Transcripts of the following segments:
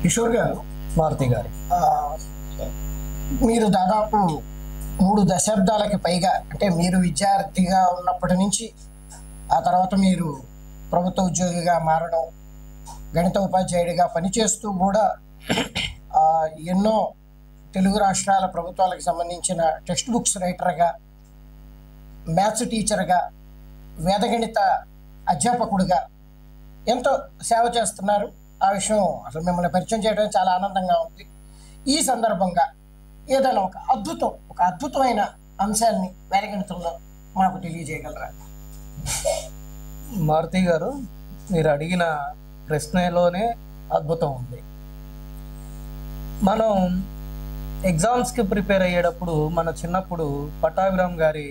కిషోర్ గారు, మారుతి గారు, మీరు దాదాపు 3 దశాబ్దాలకి పైగా, అంటే మీరు విద్యార్థిగా ఉన్నప్పటి నుంచి ఆ తర్వాత మీరు ప్రభుత్వ ఉద్యోగిగా మారడం, గణిత ఉపాధ్యాయుడిగా పనిచేస్తూ కూడా ఎన్నో తెలుగు రాష్ట్రాల ప్రభుత్వాలకు సంబంధించిన టెక్స్ట్ బుక్స్ రైటర్గా, మ్యాథ్స్ టీచర్గా, వేదగణిత అధ్యాపకుడిగా ఎంతో సేవ చేస్తున్నారు. ఆ విషయం అసలు మిమ్మల్ని పరిచయం చేయడం చాలా ఆనందంగా ఉంది. ఈ సందర్భంగా ఏదైనా ఒక అద్భుతమైన అంశాన్ని వేదగణితంలో మాకు తెలియజేయగలరా? మారుతి గారు, మీరు అడిగిన ప్రశ్నలోనే అద్భుతం ఉంది. మనం ఎగ్జామ్స్కి ప్రిపేర్ అయ్యేటప్పుడు మన చిన్నప్పుడు పట్టాభిరామ్ గారి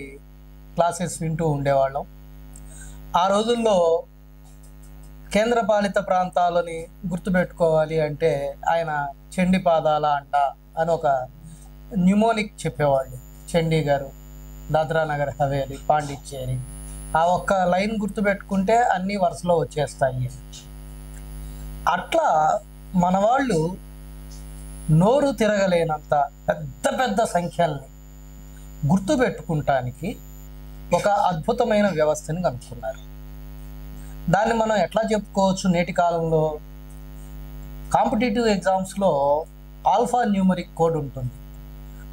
క్లాసెస్ వింటూ ఉండేవాళ్ళం. ఆ రోజుల్లో కేంద్రపాలిత ప్రాంతాలని గుర్తుపెట్టుకోవాలి అంటే ఆయన చండీ పాదాల అంట అని ఒక న్యూమోనిక్ చెప్పేవాళ్ళు. చండీ గారు, దాద్రా నగర్ హవేలీ, పాండిచ్చేరి, ఆ ఒక్క లైన్ గుర్తుపెట్టుకుంటే అన్నీ వరుసలో వచ్చేస్తాయి. అట్లా మన వాళ్ళు నోరు తిరగలేనంత పెద్ద పెద్ద సంఖ్యల్ని గుర్తుపెట్టుకుంటానికి ఒక అద్భుతమైన వ్యవస్థని కనుక్కున్నారు. దాన్ని మనం ఎట్లా చెప్పుకోవచ్చు? నేటి కాలంలో కాంపిటేటివ్ ఎగ్జామ్స్లో ఆల్ఫా న్యూమరిక్ కోడ్ ఉంటుంది.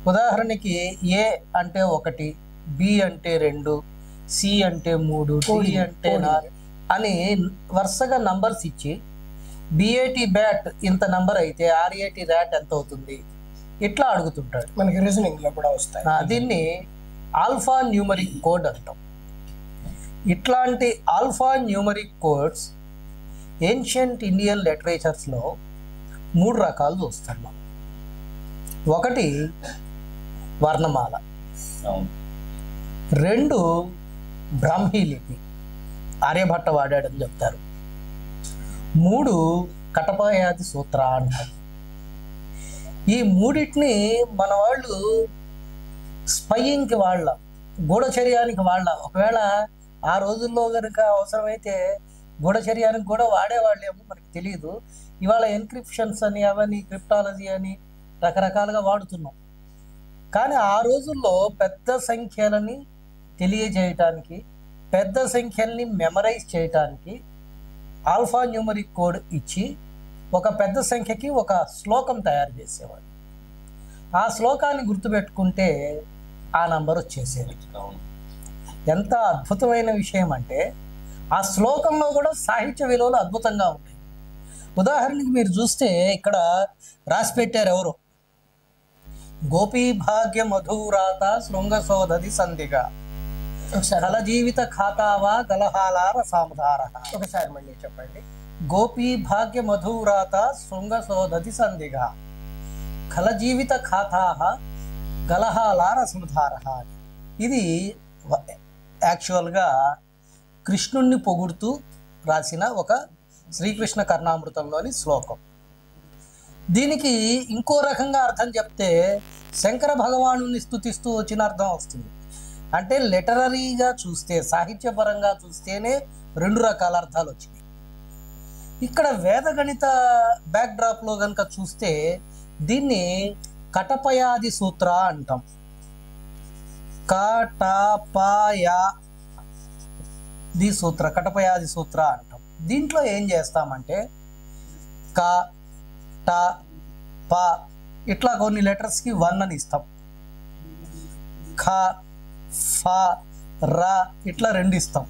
ఉదాహరణకి ఏ అంటే 1, బి అంటే 2, సి అంటే 3, డి అంటే 4 అని వరుసగా నంబర్స్ ఇచ్చి బిఏటి బ్యాట్ ఇంత నంబర్ అయితే ఆర్ఏటి ర్యాట్ ఎంత అవుతుంది ఇట్లా అడుగుతుంటాడు. మనకి రీజనింగ్లో కూడా వస్తాయి. దీన్ని ఆల్ఫా న్యూమరిక్ కోడ్ అంటాం. ఇట్లాంటి alphanumeric codes ancient Indian లిటరేచర్స్లో 3 రకాలు చూస్తాం మనం. ఒకటి వర్ణమాల, 2 బ్రాహ్మీ లిపి, ఆర్యభట్ట వాడాడని చెప్తారు, 3 కటపయాది సూత్ర అంటారు. ఈ మూడింటిని మన వాళ్ళు స్పయింగ్కి వాళ్ళ, గూఢచర్యానికి వాళ్ళ, ఒకవేళ ఆ రోజుల్లో కనుక అవసరమైతే గూఢచర్యానికి కూడా వాడేవాళ్ళేమో మనకు తెలియదు. ఇవాళ ఎన్క్రిప్షన్స్ అని, అవన్నీ క్రిప్టాలజీ అని రకరకాలుగా వాడుతున్నాం. కానీ ఆ రోజుల్లో పెద్ద సంఖ్యలని తెలియజేయటానికి, పెద్ద సంఖ్యల్ని మెమరైజ్ చేయటానికి ఆల్ఫా న్యూమరిక్ కోడ్ ఇచ్చి ఒక పెద్ద సంఖ్యకి ఒక శ్లోకం తయారు చేసేవాడు. ఆ శ్లోకాన్ని గుర్తుపెట్టుకుంటే ఆ నంబర్ వచ్చేసేది. ఎంత అద్భుతమైన విషయం అంటే ఆ శ్లోకంలో కూడా సాహిత్య విలువలు అద్భుతంగా ఉంటాయి. ఉదాహరణకి మీరు చూస్తే ఇక్కడ రాసి పెట్టారు ఎవరు, గోపీ భాగ్య మధురాత శృంగశోధది సంధిగా కల జీవిత ఖాతావా గలహాలార సామధార. ఒకసారి మళ్ళీ చెప్పండి. గోపీ భాగ్య మధురాత శృంగశోధది సంధిగా కల జీవిత ఖాతా గలహాలార సామధార. ఇది యాక్చువల్గా కృష్ణుణ్ణి పొగుడుతూ రాసిన ఒక శ్రీకృష్ణ కర్ణామృతంలోని శ్లోకం. దీనికి ఇంకో రకంగా అర్థం చెప్తే శంకర భగవానుని స్తుతిస్తూ వచ్చిన అర్థం వస్తుంది. అంటే లిటరరీగా చూస్తే, సాహిత్యపరంగా చూస్తేనే 2 రకాల అర్థాలు వచ్చినాయి. ఇక్కడ వేదగణిత బ్యాక్డ్రాప్లో కనుక చూస్తే దీన్ని కటపయాది సూత్ర అంటాం. కటపయాది సూత్ర, కటపయాది సూత్ర అంటాం. దీంట్లో ఏం చేస్తామంటే క, ట, ప ఇట్లా కొన్ని లెటర్స్కి 1 అని ఇస్తాం. ఖ, ఫ, ర ఇట్లా 2 ఇస్తాం.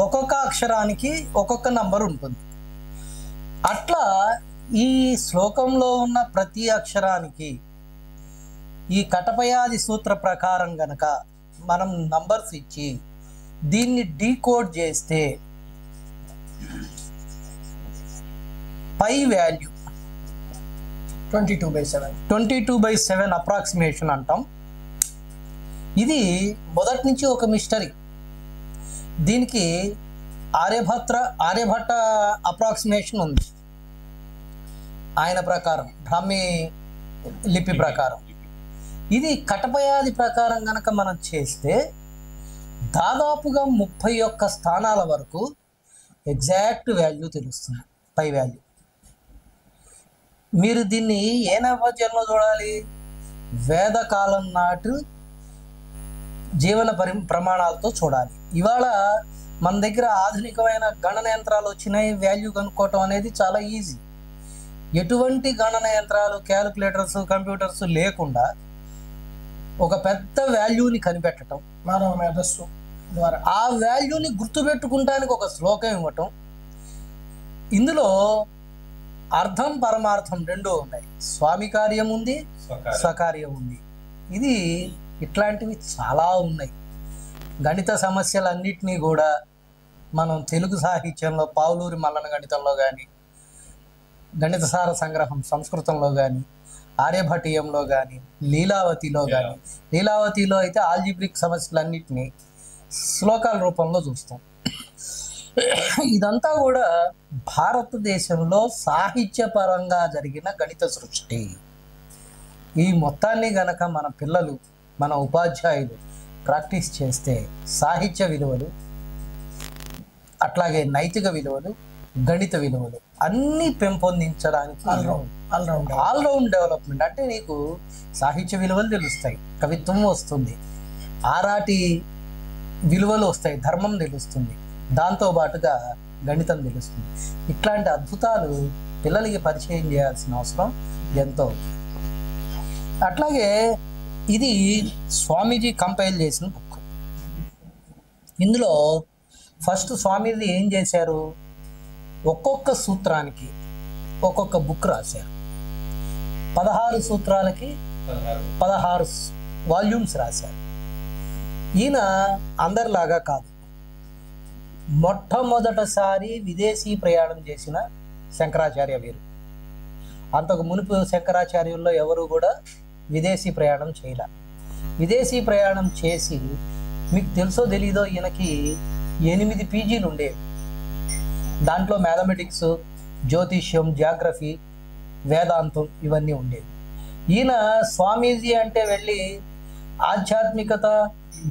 ఒక్కొక్క అక్షరానికి ఒక్కొక్క నంబర్ ఉంటుంది. అట్లా ఈ శ్లోకంలో ఉన్న ప్రతి అక్షరానికి ఈ కటపయాది సూత్ర ప్రకారం గనక మనం నంబర్స్ ఇచ్చి దీన్ని డీకోడ్ చేస్తే పై వాల్యూ 22/7 అప్రాక్సిమేషన్ అంటాం. ఇది మొదటి నుంచి ఒక మిస్టరీ. దీనికి ఆర్యభట్ట అప్రాక్సిమేషన్ ఉంది. ఆయన ప్రకారం, బ్రాహ్మీ లిపి ప్రకారం. ఇది కటపయాది ప్రకారం కనుక మనం చేస్తే దాదాపుగా 31 స్థానాల వరకు ఎగ్జాక్ట్ వాల్యూ తెలుస్తుంది, పై వాల్యూ. మీరు దీన్ని ఏ నేపథ్యంలో చూడాలి? వేదకాలం నాటి జీవన ప్రమాణాలతో చూడాలి. ఇవాళ మన దగ్గర ఆధునికమైన గణన యంత్రాలు వచ్చినాయి, వాల్యూ కనుక్కోవటం అనేది చాలా ఈజీ. ఎటువంటి గణన యంత్రాలు, క్యాలిక్యులేటర్స్, కంప్యూటర్స్ లేకుండా ఒక పెద్ద వాల్యూని కనిపెట్టడం, మానవ మేధస్సు ద్వారా ఆ వాల్యూని గుర్తుపెట్టుకుంటానికి ఒక శ్లోకం ఇవ్వటం, ఇందులో అర్థం పరమార్థం రెండూ ఉన్నాయి. స్వామి కార్యం ఉంది, స్వకార్యం ఉంది. ఇది ఇట్లాంటివి చాలా ఉన్నాయి. గణిత సమస్యలన్నిటినీ కూడా మనం తెలుగు సాహిత్యంలో పావులూరి మల్లన గణితంలో కానీ, గణితసార సంగ్రహం సంస్కృతంలో కానీ, ఆర్యభటీయంలో కానీ, లీలావతిలో కానీ, లీలావతిలో అయితే ఆల్జిబ్రిక్ సమస్యలన్నిటినీ శ్లోకాల రూపంలో చూస్తాం. ఇదంతా కూడా భారతదేశంలో సాహిత్యపరంగా జరిగిన గణిత సృష్టి. ఈ మొత్తాన్ని గనక మన పిల్లలు, మన ఉపాధ్యాయులు ప్రాక్టీస్ చేస్తే సాహిత్య విలువలు, అట్లాగే నైతిక విలువలు, గణిత విలువలు అన్నీ పెంపొందించడానికి ఆల్రౌండ్ డెవలప్మెంట్. అంటే నీకు సాహిత్య విలువలు తెలుస్తాయి, కవిత్వం వస్తుంది, ఆరాటి విలువలు వస్తాయి, ధర్మం తెలుస్తుంది, దాంతోపాటుగా గణితం తెలుస్తుంది. ఇట్లాంటి అద్భుతాలు పిల్లలకి పరిచయం చేయాల్సిన అవసరం ఎంతో. అట్లాగే ఇది స్వామీజీ కంపైల్ చేసిన బుక్. ఇందులో ఫస్ట్ స్వామీజీ ఏం చేశారు, ఒక్కొక్క సూత్రానికి ఒక్కొక్క బుక్ రాశారు. 16 సూత్రాలకి 16 వాల్యూమ్స్ రాశారు. ఈయన అందరిలాగా కాదు, మొట్టమొదటిసారి విదేశీ ప్రయాణం చేసిన శంకరాచార్య వీరు. అంతకు మునుపు శంకరాచార్యుల్లో ఎవరు కూడా విదేశీ ప్రయాణం చేయలే. విదేశీ ప్రయాణం చేసి, మీకు తెలుసో తెలీదో, ఈయనకి 8 పీజీలు ఉండేవి. దాంట్లో మ్యాథమెటిక్స్, జ్యోతిష్యం, జాగ్రఫీ, వేదాంతం ఇవన్నీ ఉండేవి. ఈయన స్వామీజీ అంటే వెళ్ళి ఆధ్యాత్మికత,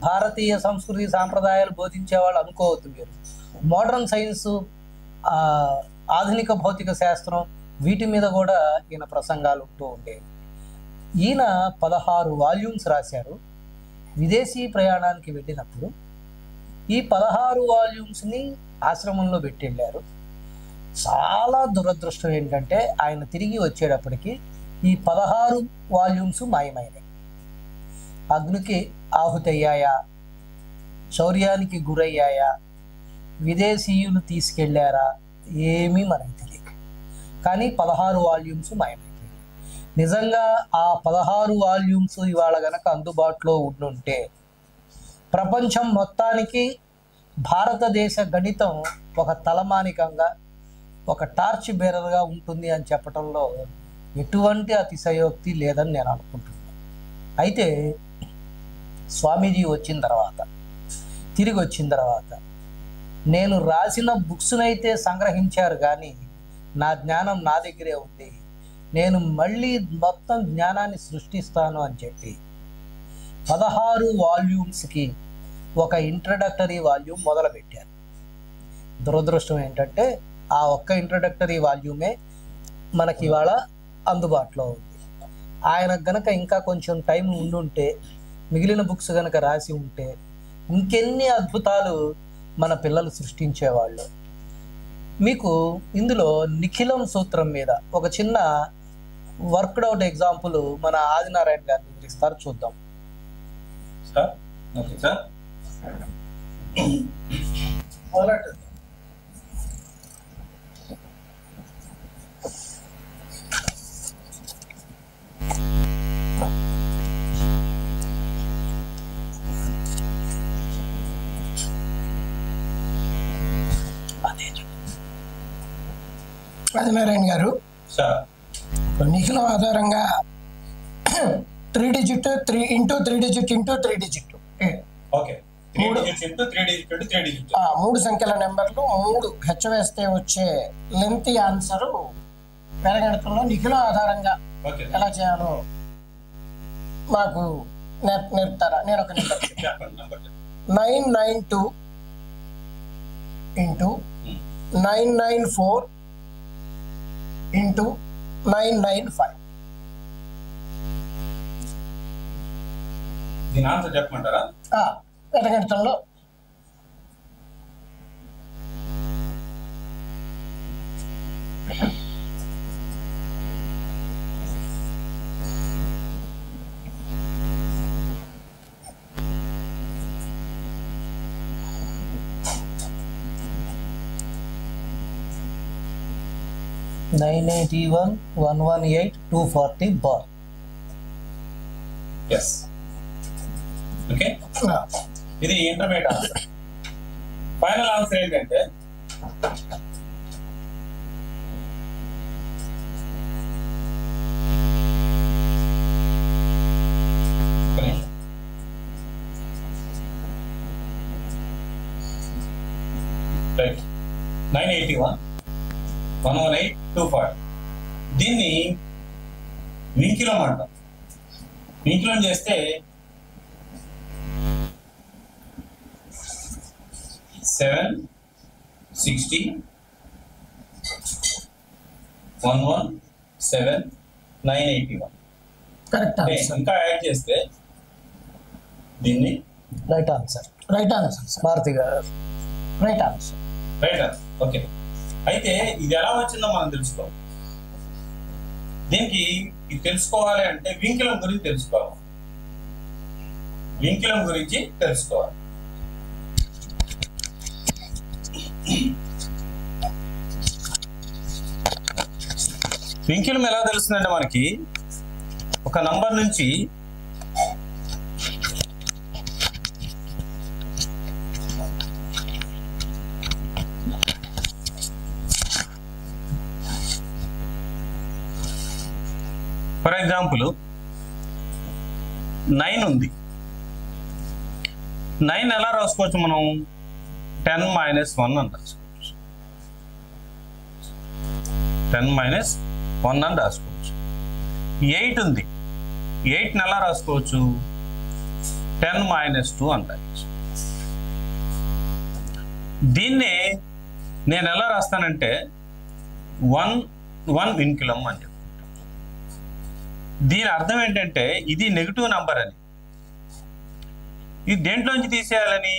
భారతీయ సంస్కృతి సాంప్రదాయాలు బోధించేవాళ్ళు అనుకోవద్దు మీరు. మోడర్న్ సైన్సు, ఆధునిక భౌతిక శాస్త్రం, వీటి మీద కూడా ఈయన ప్రసంగాలు ఉంటూ ఉండేవి. ఈయన 16 వాల్యూమ్స్ రాశారు. విదేశీ ప్రయాణానికి వెళ్ళినప్పుడు ఈ 16 వాల్యూమ్స్ని ఆశ్రమంలో పెట్టి వెళ్ళారు. చాలా దురదృష్టం ఏంటంటే ఆయన తిరిగి వచ్చేటప్పటికి ఈ 16 వాల్యూమ్స్ మాయమైనాయి. అగ్నికి ఆహుతయ్యాయా, శౌర్యానికి గురయ్యాయా, విదేశీయులు తీసుకెళ్లారా, ఏమీ మనకు తెలియదు. కానీ 16 వాల్యూమ్స్ మాయమైపోయాయి. నిజంగా ఆ 16 వాల్యూమ్స్ ఇవాళ గనక అందుబాటులో ఉండుంటే ప్రపంచం మొత్తానికి భారతదేశ గణితం ఒక తలమానికంగా, ఒక టార్చ్ బేరర్గా ఉంటుంది అని చెప్పడంలో ఎటువంటి అతిశయోక్తి లేదని నేను అనుకుంటున్నాను. అయితే స్వామీజీ వచ్చిన తర్వాత, తిరిగి వచ్చిన తర్వాత, నేను రాసిన బుక్స్నైతే సంగ్రహించారు కానీ నా జ్ఞానం నా దగ్గరే ఉంది, నేను మళ్ళీ మొత్తం జ్ఞానాన్ని సృష్టిస్తాను అని చెప్పి 16 వాల్యూమ్స్కి ఒక ఇంట్రడక్టరీ వాల్యూమ్ మొదలుపెట్టారు. దురదృష్టం ఏంటంటే ఆ ఒక్క ఇంట్రడక్టరీ వాల్యూమే మనకి ఇవాళ అందుబాటులో ఉంది. ఆయనకు గనక ఇంకా కొంచెం టైం ఉండుంటే, మిగిలిన బుక్స్ గనక రాసి ఉంటే ఇంకెన్ని అద్భుతాలు మన పిల్లలు సృష్టించేవాళ్ళు. మీకు ఇందులో నిఖిలం సూత్రం మీద ఒక చిన్న వర్క్డ్ అవుట్ ఎగ్జాంపుల్ మన ఆదినారాయణ గారిని వివరిస్తారు, చూద్దాం. Sir okay sir. ఆదినారాయణ గారు, సార్ నిఖిలం ఆధారంగా 3 digit 3 into 3 digit into 3 digit okay 3 digits into 3 digit into 3 digit 3 సంఖ్యల నెంబర్లు 3 హెచ్చ వేస్తే వచ్చే లెంత్ ఆన్సరు వేరగణితంలో నిఖిలం ఆధారంగా ఎలా చేయాలో మాకు నేర్పుతారా? నేను ఒక నెంబర్ 992 ఇంటూ 994 ఇంటూ 995. దీని ఆన్సర్ చెప్పమంటారా? ఎటగడతంలో $981,118,240 bar. ఎస్. ఓకే, ఇది ఇంటర్మీడియట్ ఆన్సర్. ఫైనల్ ఆన్సర్ ఏంటంటే రైట్ 981,118,240. దీన్ని వింకిలం అంటాం. వింకిలం చేస్తే 760 117,981. Correct answer. ఇంకా యాడ్ చేస్తే దీన్ని right answer. Right answer Bharati garu. Right answer. Right. Okay, అయితే ఇది ఎలా వచ్చిందో మనం తెలుసుకోవాలి. దీనికి ఇది తెలుసుకోవాలి అంటే వింకిలం గురించి తెలుసుకోవాలి. వింకిలం గురించి తెలుసుకోవాలి. వింకిలం ఎలా తెలుస్తుందంటే మనకి ఒక నంబర్ నుంచి ఫర్ ఎగ్జాంపుల్ 9 ఉంది. 9 ఎలా రాసుకోవచ్చు మనం? 10 - 1 అని రాసుకోవచ్చు. 10 - 1 అని రాసుకోవచ్చు. 8 ఉంది. 8ని ఎలా రాసుకోవచ్చు? 10 - 2 అని రాయొచ్చు. దీన్నే నేను ఎలా రాస్తానంటే 1 వింకిలం అని చెప్తాను. దీని అర్థం ఏంటంటే ఇది నెగిటివ్ నంబర్ అని. ఇది దేంట్లోంచి తీసేయాలని?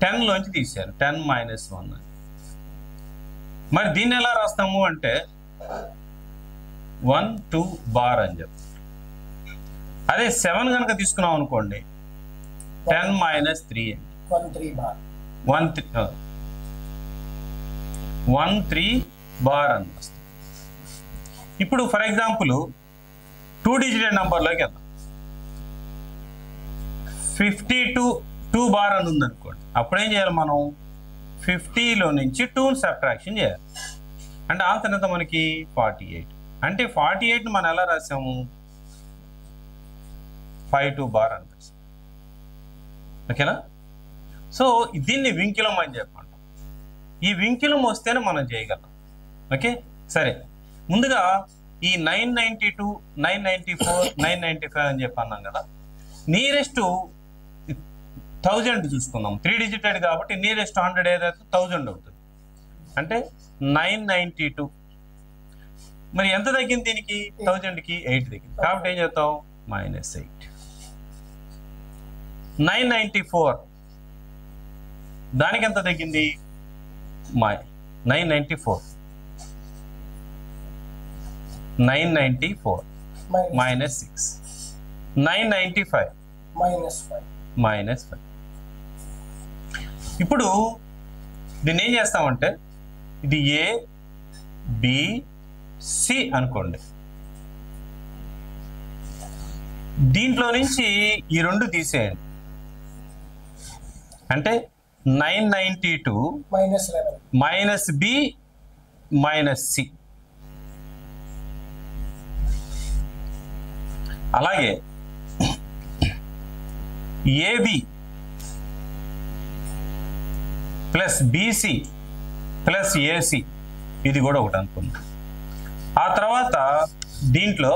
10లోంచి తీసేయాలి. 10 - 1 అని. మరి దీన్ని ఎలా రాస్తాము అంటే 1 2 బార్ అని చెప్తాం. అదే 7 కనుక తీసుకున్నాం అనుకోండి 10 - 3 అని. 1 3 బార్ అని వస్తుంది. ఇప్పుడు ఫర్ ఎగ్జాంపుల్ 2 డిజిటెడ్ నంబర్లోకి వెళ్దాం. 52 బార్ అని ఉందనుకోండి. అప్పుడు ఏం చేయాలి మనం? 50లో నుంచి 2 సబ్ట్రాక్షన్ చేయాలి. అంటే ఆన్సర్ ఎంత మనకి? 48. అంటే 48ని మనం ఎలా రాసాము? 52 బార్ అని రాసాం. ఓకేనా? సో దీన్ని వింకిలం అని చెప్పంటాం. ఈ వింకిలం వస్తేనే మనం చేయగలం. ఓకే, సరే. ముందుగా ఈ 992, 994, 995 అని చెప్పి అన్నాం కదా. నియరెస్ట్ 1000 చూసుకుందాం. 3 డిజిటెడ్ కాబట్టి నియరెస్ట్ 100 ఏదైతే 1000 అవుతుంది. అంటే 992. మరి ఎంత తగ్గింది దీనికి? 1000కి 8 తగ్గింది. కాబట్టి ఏం చేస్తాం? -8. 994 దానికి ఎంత తగ్గింది? 994. 994 -6. 995 -5. ఇప్పుడు దీన్ని ఏం చేస్తామంటే ఇది A B C అనుకోండి. దీంట్లో నుంచి ఈ 2 తీసేయండి. అంటే 992 -B -C. అలాగే AB plus BC plus AC ఇది కూడా ఒకటి అనుకుందాం. ఆ తర్వాత దీంట్లో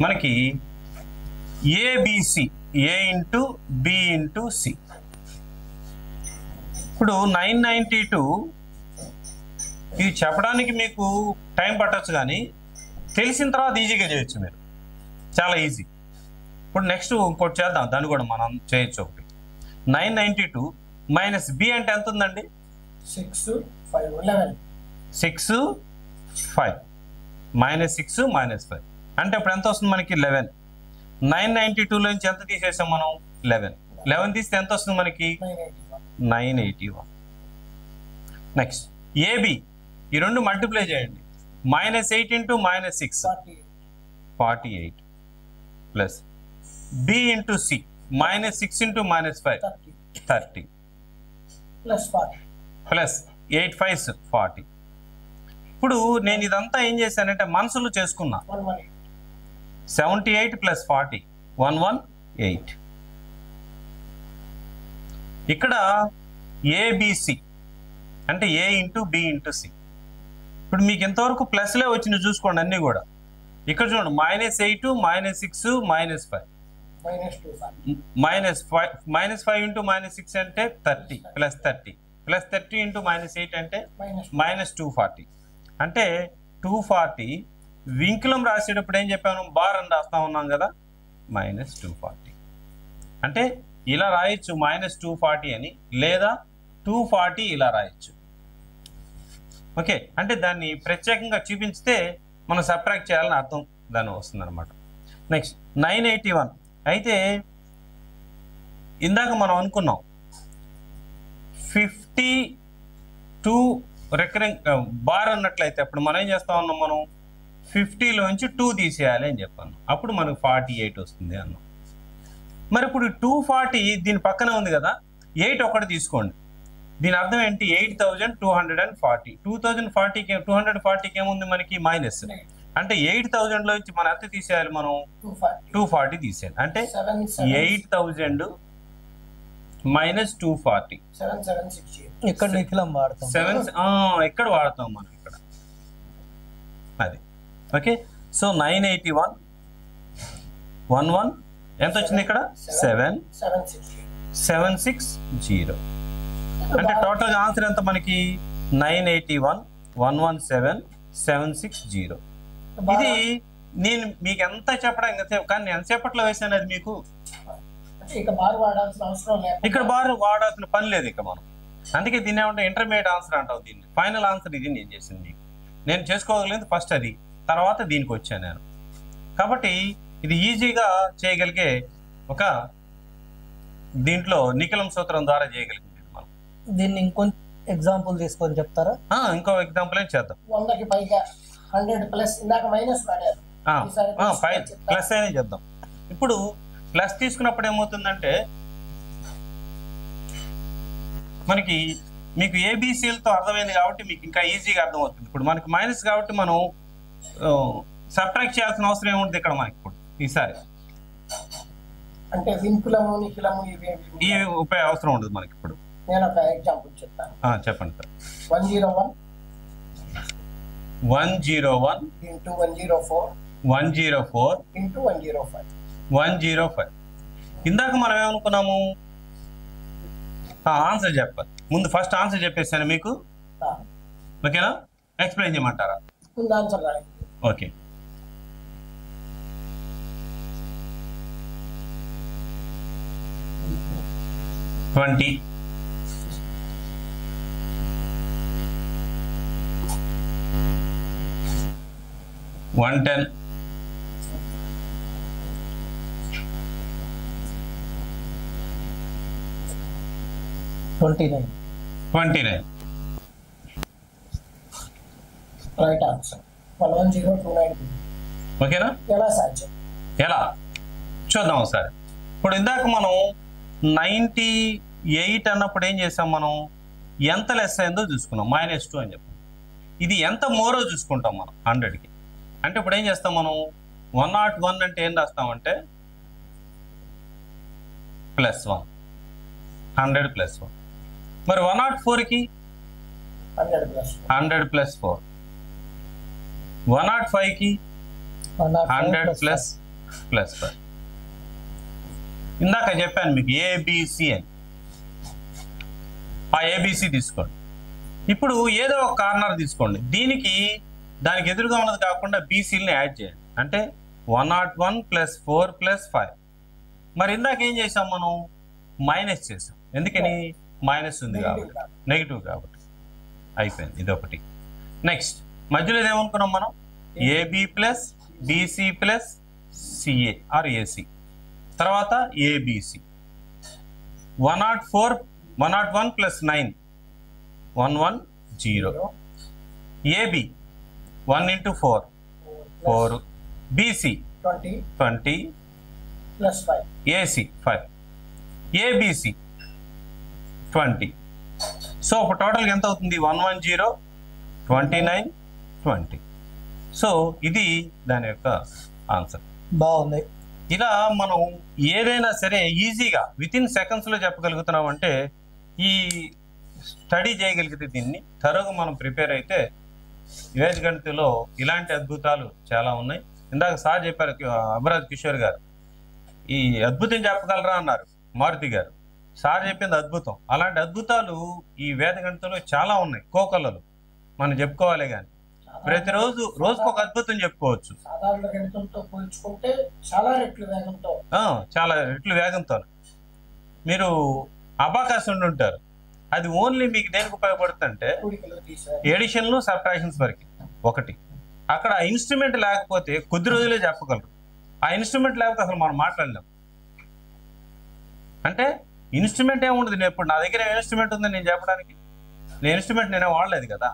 మనకి ABC A into B into C. ఇప్పుడు 992 ఇది చెప్పడానికి మీకు టైం పట్టచ్చు, కానీ తెలిసిన తర్వాత ఈజీగా చేయొచ్చు మీరు, చాలా ఈజీ. ఇప్పుడు నెక్స్ట్ ఇంకోటి చేద్దాం, దాన్ని కూడా మనం చేయొచ్చు. ఒకటి 992 మైనస్ బి అంటే ఎంత ఉందండి? 6 5 11. 6 5 మైనస్ 6 మైనస్ 5 అంటే ఇప్పుడు ఎంత వస్తుంది మనకి? 11. 992 నుంచి ఎంత తీసేసాం మనం? 11. 11 తీస్తే ఎంత వస్తుంది మనకి? 981. నెక్స్ట్ ఏబి, ఈ రెండు మల్టిప్లై చేయండి. -8 into -6 48 plus b into c -6 into -5 30 plus 8 5s 40. ఇప్పుడు నేను ఇదంతా ఏం చేశానంటే మనసులో చేసుకున్నా. 78 ప్లస్ 40 118. ఇక్కడ ఏబిసి అంటే ఏ ఇంటూ బి ఇంటూ సి. ఇప్పుడు మీకు ఇంతవరకు ప్లస్లే వచ్చినాయి చూసుకోండి అన్నీ కూడా. ఇక్కడ చూడండి -8 -6 -5 -5 ఇంటూ -6 అంటే 30 ప్లస్ 30 ప్లస్ 30 ఇంటూ -8 అంటే -240. అంటే 240 వింకులం రాసేటప్పుడు ఏం చెప్పాను? బార్ అని రాస్తా ఉన్నాం కదా, -240. అంటే ఇలా రాయొచ్చు -240 అని, లేదా 240 ఇలా రాయొచ్చు. ఓకే, అంటే దాన్ని ప్రత్యేకంగా చూపించితే మనం సబ్ట్రాక్ట్ చేయాలని అర్థం దాన్ని వస్తుంది అనమాట. నెక్స్ట్ 981. అయితే ఇందాక మనం అనుకున్నాం 52 రికరింగ్ బార్ అన్నట్లయితే అప్పుడు మనం ఏం చేస్తా ఉన్నాం? మనం 50లోంచి 2 తీసేయాలి అని చెప్పాను, అప్పుడు మనకు 48 వస్తుంది అన్నాం. మరి ఇప్పుడు 240 దీని పక్కనే ఉంది కదా, 8 ఒకటి తీసుకోండి. దీని అర్థం ఏంటి? 8240. 240కి ఏముంది మనకి? మైనస్. అంటే 8000లో నుంచి మనం ఎంత తీసేయాలి? మనం 240 తీసేయాలి. అంటే 8000 మైనస్ 240. ఇక్కడ నిఖిలం వాడతాం. ఎక్కడ వాడతాం మనం? ఇక్కడ అది. ఓకే, సో 981 11 ఎంత వచ్చింది ఇక్కడ? 760. అంటే టోటల్ ఆన్సర్ ఎంత మనకి? 981 117 760. ఇది నేను మీకు ఎంత చెప్పడం ఎంతసేపు, కానీ నేను ఎంతసేపట్లో వేసాను అది మీకు. ఇక్కడ బార్ వాడాల్సిన పని లేదు ఇక మనం. అందుకే దీన్ని ఏమంటే ఇంటర్మీడియట్ ఆన్సర్ అంటావు. దీన్ని ఫైనల్ ఆన్సర్ ఇది నేను చేసింది మీకు. నేను చేసుకోగలిగింది ఫస్ట్ అది, తర్వాత దీనికి వచ్చాను నేను. కాబట్టి ఇది ఈజీగా చేయగలిగే ఒక దీంట్లో నిఖిలం సూత్రం ద్వారా చేయగలిగింది మనం. దీన్ని ఇంకొంచెం ఎగ్జాంపుల్ తీసుకొని చెప్తారా? ఇంకో ఎగ్జాంపుల్ ఏం చేద్దాం. 100కి పైగా 100 ప్లస్, ఇందాక మైనస్ వాడారు, ప్లస్ అయినా చేద్దాం. ఇప్పుడు ప్లస్ తీసుకున్నప్పుడు ఏమవుతుందంటే మనకి మీకు ఏబిసిలతో అర్థమైంది కాబట్టి మీకు ఇంకా ఈజీగా అర్థమవుతుంది. ఇప్పుడు మనకి మైనస్ కాబట్టి మనం సబ్ట్రాక్ట్ చేయాల్సిన అవసరం ఏముంటుంది ఇక్కడ మనకి ఇప్పుడు ఈసారి. అంటే వింకులము నిఖిలము ఈ ఉపయోగ అవసరం ఉండదు మనకి ఇప్పుడు. నేను ఒక ఎగ్జాంపుల్ చెప్తాను. చెప్పండి సార్. 101 into 104 into 105. ఇందాక మనం ఏమనుకున్నాము? ఆన్సర్ చెప్పాలి. ముందు ఫస్ట్ ఆన్సర్ చెప్పేసాను మీకు. ఓకేనా? ఎక్స్ప్లెయిన్ చేయమంటారా? ఓకే. $20 $110 $29. Right answer 110,290. ఓకేనా? ఎలా సాధ్యం? ఎలా చూద్దాం ఒకసారి. ఇప్పుడు ఇందాక మనం 98 అన్నప్పుడు ఏం చేసాం? మనం ఎంత లెస్ అయిందో చూసుకున్నాం, -2 అని చెప్పాం. ఇది ఎంత మోరో చూసుకుంటాం మనం 100కి. అంటే ఇప్పుడు ఏం చేస్తాం మనం? 101 అంటే ఏం రాస్తామంటే +1, 100 + 1. మరి 104కి 100 + 4, 105కి 100 + 5. ఇందాక చెప్పాను మీకు ఏబిసి అని. ఆ ఏబిసి తీసుకోండి. ఇప్పుడు ఏదో ఒక కార్నర్ తీసుకోండి, దీనికి దానికి ఎదురుగా ఉన్నది కాకుండా బీసీలని యాడ్ చేయండి. అంటే 101 + 4 + 5. మరి ఇందాక ఏం చేసాం మనం? మైనస్ చేసాం. ఎందుకని? మైనస్ ఉంది కాబట్టి, నెగిటివ్ కాబట్టి. అయిపోయింది, ఇదొకటి. నెక్స్ట్ మధ్యలో ఏమనుకున్నాం మనం? AB plus BC plus CA or AC, తర్వాత ABC. 101 + 9 110. AB 1 × 4 4. BC 20 + 5. AC 5. ABC 20. So ఒక టోటల్గా ఎంత అవుతుంది? 110 29 20. సో ఇది దాని యొక్క ఆన్సర్. బాగుంది. ఇలా మనం ఏదైనా సరే ఈజీగా వితిన్ సెకండ్స్లో చెప్పగలుగుతున్నాం అంటే ఈ స్టడీ చేయగలిగితే, దీన్ని త్వరగా మనం ప్రిపేర్ అయితే గణితంలో ఇలాంటి అద్భుతాలు చాలా ఉన్నాయి. ఇందాక సార్ చెప్పారు, అమరాజ్ కిషోర్ గారు ఈ అద్భుతం చెప్పగలరా అన్నారు మారుతి గారు. సార్ చెప్పింది అద్భుతం. అలాంటి అద్భుతాలు ఈ గణితంలో చాలా ఉన్నాయి. కోకొల్లలు మనం చెప్పుకోవాలి, కానీ ప్రతిరోజు రోజుకొక అద్భుతం చెప్పుకోవచ్చు. సాధారణ గణితంతో పోల్చుకుంటే చాలా రెట్లు వేగంతో, చాలా రెట్లు వేగంతో. మీరు అబాకాస్ ఉండుంటారు, అది ఓన్లీ మీకు దేనికి ఉపయోగపడుతుందంటే ఎడిషన్లు సబ్ట్రాక్షన్స్ వరకు. ఒకటి అక్కడ ఇన్స్ట్రుమెంట్ లేకపోతే కొద్ది రోజులే చెప్పగలరు. ఆ ఇన్స్ట్రుమెంట్ లేకపోతే అసలు మనం మాట్లాడలేం. అంటే ఇన్స్ట్రుమెంట్ ఏముండదు. నేను ఇప్పుడు నా దగ్గర ఇన్స్ట్రుమెంట్ ఉందని నేను చెప్పడానికి, నేను ఇన్స్ట్రుమెంట్ నేనే వాడలేదు కదా.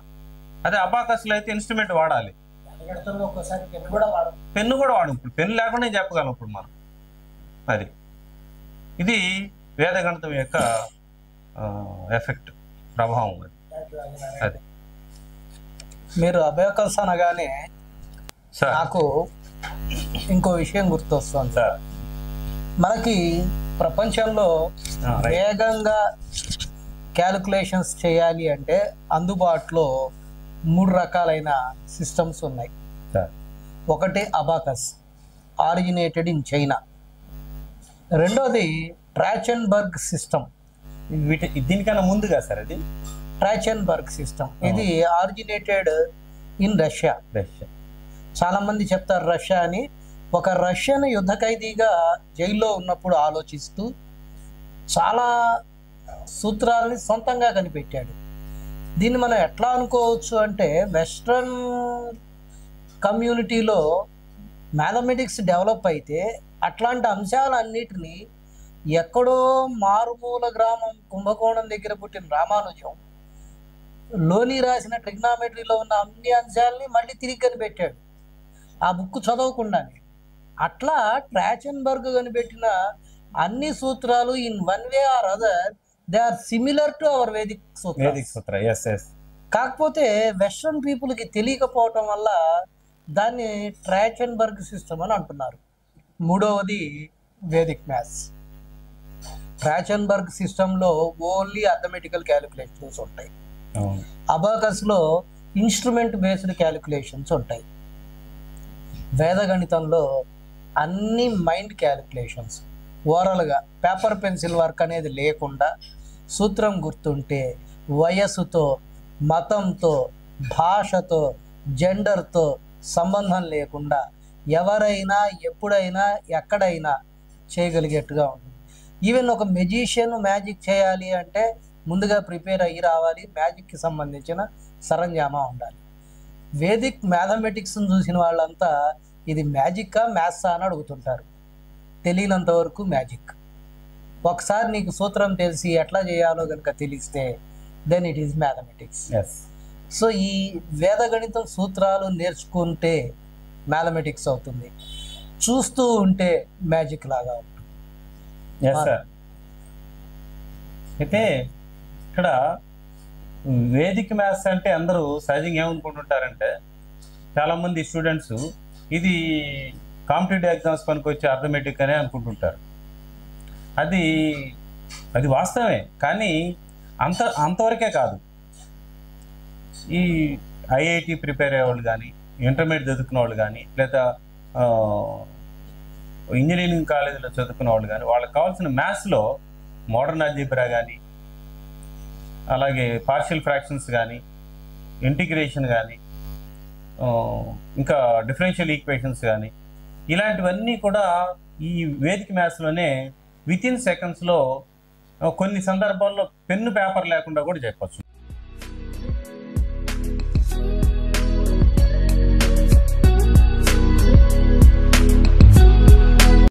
అదే అబాకస్లో అయితే ఇన్స్ట్రుమెంట్ వాడాలి, పెన్ను కూడా వాడు. ఇప్పుడు పెన్ను లేకుండా నేను చెప్పగలం ఇప్పుడు మనం. అది ఇది గణితం యొక్క ఎఫెక్ట్, ప్రభావం. అది మీరు అబాకస్ అనగానే నాకు ఇంకో విషయం గుర్తొస్తుంది సార్. మనకి ప్రపంచంలో వేగంగా క్యాలిక్యులేషన్స్ చేయాలి అంటే అందుబాటులో 3 రకాలైన సిస్టమ్స్ ఉన్నాయి. ఒకటి అబాకస్, ఆరిజినేటెడ్ ఇన్ చైనా. రెండోది ట్రాచెన్బర్గ్ సిస్టమ్. దీనికన్నా ముందుగా సార్ అది ట్రాచెన్బర్గ్ సిస్టమ్. ఇది ఆరిజినేటెడ్ ఇన్ రష్యా. చాలా మంది చెప్తారు రష్యా అని. ఒక రష్యన్ యుద్ధ ఖైదీగా జైల్లో ఉన్నప్పుడు ఆలోచిస్తూ చాలా సూత్రాలని సొంతంగా కనిపెట్టాడు. దీన్ని మనం ఎట్లా అనుకోవచ్చు అంటే, వెస్ట్రన్ కమ్యూనిటీలో మ్యాథమెటిక్స్ డెవలప్ అయితే అట్లాంటి అంశాలన్నిటినీ ఎక్కడో మారుమూల గ్రామం కుంభకోణం దగ్గర పుట్టిన రామానుజం లోని రాసిన ట్రిగ్నామెట్రీలో ఉన్న అన్ని అంశాలని మళ్ళీ తిరిగి కనిపెట్టాడు ఆ బుక్ చదవకుండానే. అట్లా ట్రాచెన్బర్గ్ కనిపెట్టిన అన్ని సూత్రాలు in one way or other they are similar to our Vedic sutra. కాకపోతే వెస్ట్రన్ పీపుల్కి తెలియకపోవటం వల్ల దాన్ని ట్రాచెన్బర్గ్ సిస్టమ్ అని అంటున్నారు. మూడవది వేదిక్ మ్యాథ్స్. ట్రాచెన్బర్గ్ సిస్టంలో ఓన్లీ అథమెటికల్ క్యాలిక్యులేషన్స్ ఉంటాయి. అబాకస్లో ఇన్స్ట్రుమెంట్ బేస్డ్ క్యాలిక్యులేషన్స్ ఉంటాయి. గణితంలో అన్ని మైండ్ క్యాలిక్యులేషన్స్, ఓరల్గా పేపర్ పెన్సిల్ వర్క్ అనేది లేకుండా సూత్రం గుర్తుంటే వయస్సుతో, మతంతో, భాషతో, జెండర్తో సంబంధం లేకుండా ఎవరైనా ఎప్పుడైనా ఎక్కడైనా చేయగలిగేట్టుగా ఉంటుంది. ఈవెన్ ఒక మెజిషియన్ మ్యాజిక్ చేయాలి అంటే ముందుగా ప్రిపేర్ అయ్యి రావాలి, మ్యాజిక్కి సంబంధించిన సరంజామా ఉండాలి. వేదిక్ మ్యాథమెటిక్స్ని చూసిన వాళ్ళంతా ఇది మ్యాజిక్కా మ్యాథ్సా అని అడుగుతుంటారు. తెలియనంత వరకు మ్యాజిక్. ఒకసారి నీకు సూత్రం తెలిసి ఎట్లా చేయాలో కనుక తెలిస్తే then it is mathematics. So ఈ గణితం సూత్రాలు నేర్చుకుంటే మ్యాథమెటిక్స్ అవుతుంది, చూస్తూ ఉంటే మ్యాజిక్ లాగా ఉంటుంది. అయితే ఇక్కడ వేదిక్ మ్యాథ్స్ అంటే అందరూ సహజంగా ఏమనుకుంటుంటారంటే, చాలామంది స్టూడెంట్స్ ఇది కాంపిటేటివ్ ఎగ్జామ్స్ పనికి వచ్చే అర్థమెటిక్ అనే అనుకుంటుంటారు. అది వాస్తవమే, కానీ అంతవరకే కాదు. ఈ ఐఐటి ప్రిపేర్ అయ్యేవాళ్ళు కానీ, ఇంటర్మీడియట్ చదువుకున్న వాళ్ళు కానీ, లేదా ఇంజనీరింగ్ కాలేజీలో చదువుకున్న వాళ్ళు కానీ, వాళ్ళకి కావాల్సిన మ్యాథ్స్లో మోడర్న్ ఆల్జీబ్రా కానీ, అలాగే పార్షియల్ ఫ్రాక్షన్స్ కానీ, ఇంటిగ్రేషన్ కానీ, ఇంకా డిఫరెన్షియల్ ఈక్వేషన్స్ కానీ, ఇలాంటివన్నీ కూడా ఈ వేదిక మ్యాథ్స్లోనే వితిన్ సెకండ్స్లో కొన్ని సందర్భాల్లో పెన్ను పేపర్ లేకుండా కూడా చెప్పచ్చు.